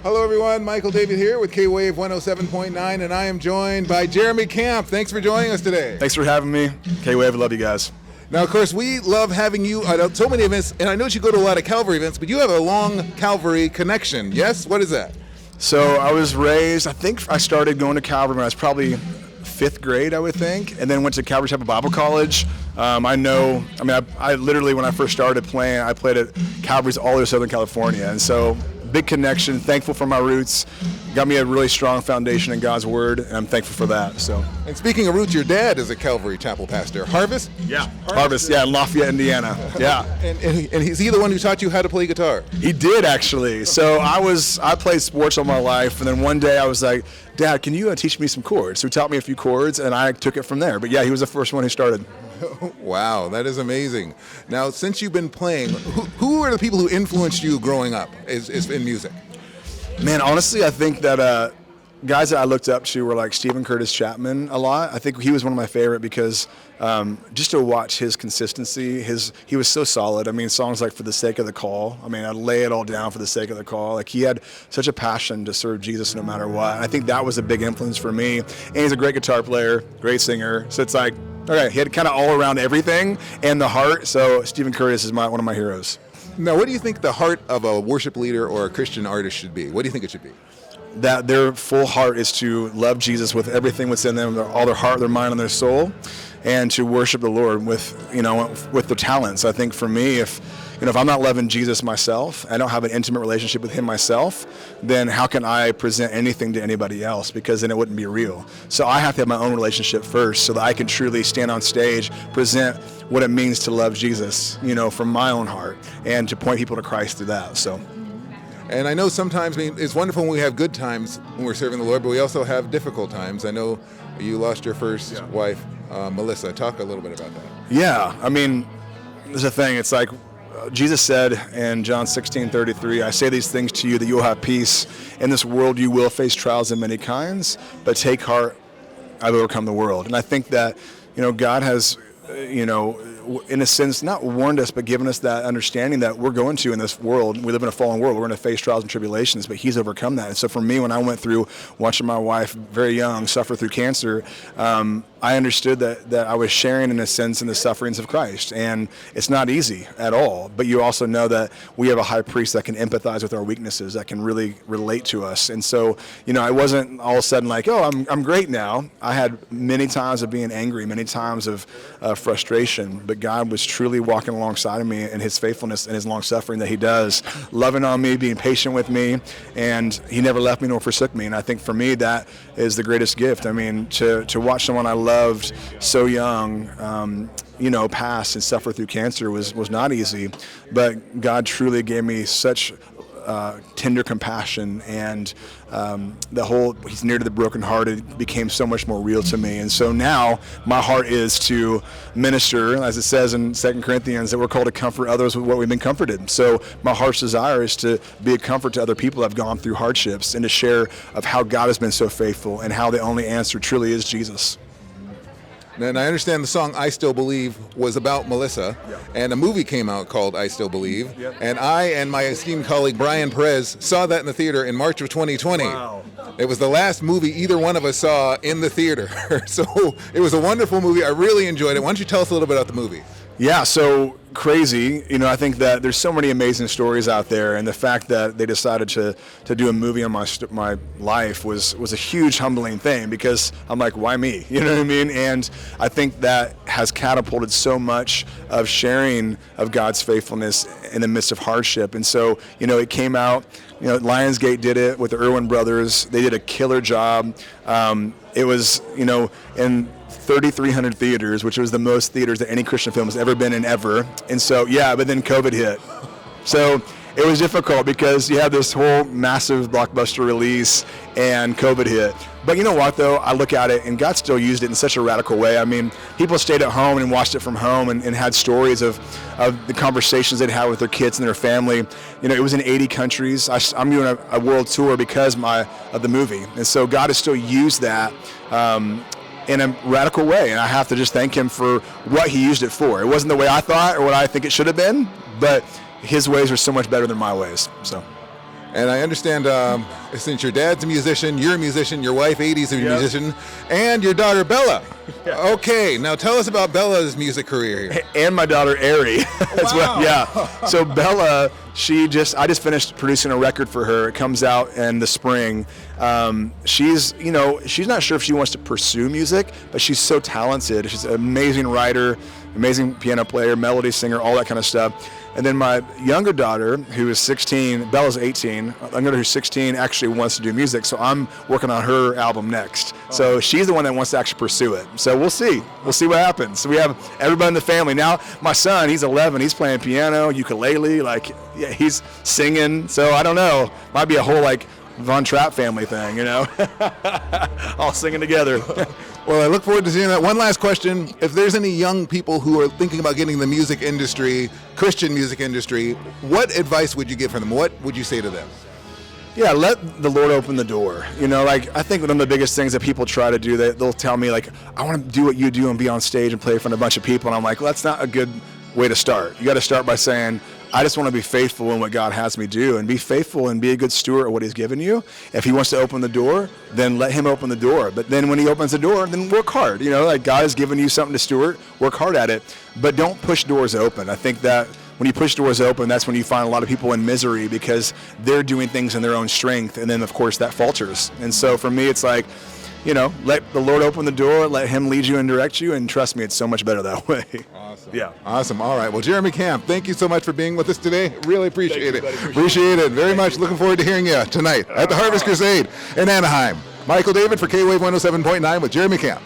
Hello, everyone. Michael David here with K-Wave 107.9, and I am joined by Jeremy Camp. Thanks for joining us today. Thanks for having me. K-Wave, I love you guys. Now, of course, we love having you at so many events, and I know you go to a lot of Calvary events, but you have a long Calvary connection, yes? What is that? So I was raised, I think I started going to Calvary when I was probably 5th grade, I would think, and then went to Calvary Chapel Bible College. I literally, when I first started playing, I played at Calvary's all over Southern California, and so big connection, thankful for my roots, got me a really strong foundation in God's Word, and I'm thankful for that. So. And speaking of roots, your dad is a Calvary Chapel pastor. Harvest? Yeah, Harvest, yeah, in Lafayette, Indiana. Yeah. and is he the one who taught you how to play guitar? He did, actually. So I played sports all my life, and then one day I was like, Dad, can you teach me some chords? So he taught me a few chords, and I took it from there. But yeah, he was the first one who started. Wow, that is amazing. Now, since you've been playing, who are the people who influenced you growing up is in music? Man, honestly, I think that guys that I looked up to were like Stephen Curtis Chapman a lot. I think he was one of my favorite because just to watch his consistency, he was so solid. I mean, songs like For the Sake of the Call, I mean, I'd lay it all down for the sake of the call. Like, he had such a passion to serve Jesus no matter what. And I think that was a big influence for me. And he's a great guitar player, great singer. So it's like, okay, he had kind of all around everything and the heart. So Stephen Curtis is one of my heroes. Now, what do you think the heart of a worship leader or a Christian artist should be? What do you think it should be? That their full heart is to love Jesus with everything within them, all their heart, their mind, and their soul, and to worship the Lord with their talents. I think for me, if I'm not loving Jesus myself, I don't have an intimate relationship with him myself, then how can I present anything to anybody else? Because then it wouldn't be real. So I have to have my own relationship first so that I can truly stand on stage, present what it means to love Jesus, from my own heart, and to point people to Christ through that. So. And I know sometimes, it's wonderful when we have good times when we're serving the Lord, but we also have difficult times. I know you lost your first wife, Melissa. Talk a little bit about that. Yeah, I mean, there's a thing. It's like Jesus said in John 16:33, I say these things to you that you will have peace. In this world you will face trials of many kinds, but take heart, I've overcome the world. And I think that, God has, in a sense, not warned us, but given us that understanding that we're going to in this world. We live in a fallen world. We're going to face trials and tribulations, but he's overcome that. And so for me, when I went through watching my wife very young suffer through cancer, I understood that I was sharing, in a sense, in the sufferings of Christ. And it's not easy at all, but you also know that we have a high priest that can empathize with our weaknesses, that can really relate to us. And so, I wasn't all of a sudden like, oh, I'm great now. I had many times of being angry, many times of frustration, but God was truly walking alongside of me in his faithfulness and his long suffering that he does, loving on me, being patient with me, and he never left me nor forsook me. And I think for me, that is the greatest gift. I mean, to watch someone I loved so young, pass and suffer through cancer was not easy, but God truly gave me such tender compassion, and he's near to the brokenhearted became so much more real to me. And so now my heart is to minister, as it says in 2 Corinthians, that we're called to comfort others with what we've been comforted. So my heart's desire is to be a comfort to other people that have gone through hardships, and to share of how God has been so faithful and how the only answer truly is Jesus. And I understand the song I Still Believe was about Melissa, and a movie came out called I Still Believe, and I and my esteemed colleague Brian Perez saw that in the theater in March of 2020. Wow. It was the last movie either one of us saw in the theater. So it was a wonderful movie. I really enjoyed it. Why don't you tell us a little bit about the movie? Yeah, so crazy. I think that there's so many amazing stories out there, and the fact that they decided to do a movie on my life was a huge humbling thing, because I'm like, why me? You know what I mean? And I think that has catapulted so much of sharing of God's faithfulness in the midst of hardship. And so, it came out, Lionsgate did it with the Irwin brothers. They did a killer job. It was, in 3,300 theaters, which was the most theaters that any Christian film has ever been in ever. And so, but then COVID hit. So it was difficult because you have this whole massive blockbuster release and COVID hit. But you know what, though? I look at it, and God still used it in such a radical way. I mean, people stayed at home and watched it from home and had stories of the conversations they'd had with their kids and their family. It was in 80 countries. I'm doing a world tour because of the movie. And so God has still used that in a radical way, and I have to just thank him for what he used it for. It wasn't the way I thought or what I think it should have been, but his ways are so much better than my ways. So. And I understand since your dad's a musician, you're a musician, your wife, 80's, is a musician, and your daughter, Bella. Yeah. Okay, now tell us about Bella's music career here. And my daughter, Ari. As Wow. well. Yeah. So Bella, I just finished producing a record for her. It comes out in the spring. She's not sure if she wants to pursue music, but she's so talented. She's an amazing writer, amazing piano player, melody singer, all that kind of stuff. And then my younger daughter, who is 16, Bella's 18, my younger daughter who's 16 actually wants to do music, so I'm working on her album next. So she's the one that wants to actually pursue it. So we'll see. We'll see what happens. So we have everybody in the family. Now, my son, he's 11, he's playing piano, ukulele, he's singing. So I don't know. Might be a whole, Von Trapp family thing, all singing together. Well, I look forward to seeing that. One last question. If there's any young people who are thinking about getting in the music industry, Christian music industry, what advice would you give for them? What would you say to them? Yeah, let the Lord open the door. I think one of the biggest things that people try to do, they'll tell me, I want to do what you do and be on stage and play in front of a bunch of people. And I'm like, well, that's not a good way to start. You got to start by saying, I just want to be faithful in what God has me do, and be faithful and be a good steward of what he's given you. If he wants to open the door, then let him open the door. But then when he opens the door, then work hard. God has given you something to steward, work hard at it. But don't push doors open. I think that when you push doors open, that's when you find a lot of people in misery because they're doing things in their own strength, and then of course that falters. And so for me, it's let the Lord open the door, let him lead you and direct you, and trust me, it's so much better that way. Awesome. Yeah. Awesome. All right. Well, Jeremy Camp, thank you so much for being with us today. Really appreciate it. Appreciate it very much. Looking forward to hearing you tonight at the Harvest Crusade in Anaheim. Michael David for K-Wave 107.9 with Jeremy Camp.